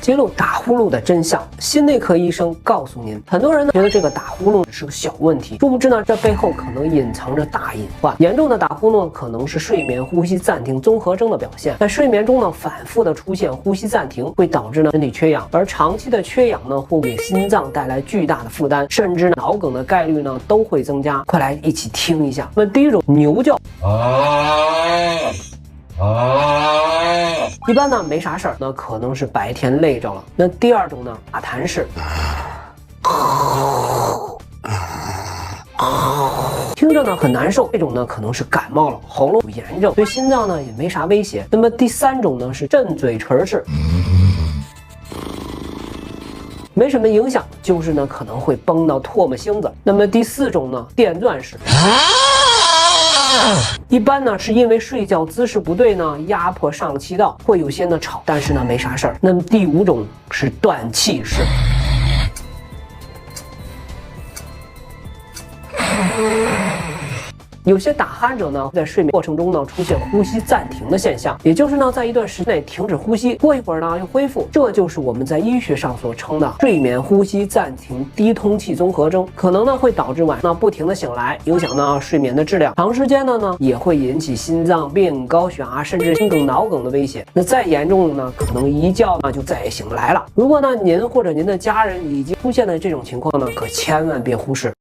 揭露打呼噜的真相。心内科医生告诉您，很多人呢觉得这个打呼噜是个小问题，殊不知呢这背后可能隐藏着大隐患。严重的打呼噜可能是睡眠呼吸暂停综合征的表现，在睡眠中呢反复的出现呼吸暂停，会导致呢身体缺氧，而长期的缺氧呢会给心脏带来巨大的负担，甚至呢脑梗的概率呢都会增加。快来一起听一下。那么第一种牛叫。一般呢没啥事儿，那可能是白天累着了。那第二种呢打痰式，听着呢很难受，这种呢可能是感冒了，喉咙有炎症，对心脏呢也没啥威胁。那么第三种呢是震嘴唇式，没什么影响，就是呢可能会崩到唾沫星子。那么第四种呢电钻式，一般呢是因为睡觉姿势不对呢，压迫上气道，会有些呢吵，但是呢没啥事儿。那么第五种是断气式，有些打鼾者呢，在睡眠过程中呢，出现呼吸暂停的现象，也就是呢，在一段时间内停止呼吸，过一会儿呢又恢复，这就是我们在医学上所称的睡眠呼吸暂停低通气综合征，可能呢会导致晚上不停的醒来，影响呢睡眠的质量，长时间的呢也会引起心脏病、高血压甚至心梗、脑梗的危险。那再严重的呢，可能一觉呢就再也醒不来了。如果呢您或者您的家人已经出现了这种情况呢，可千万别忽视。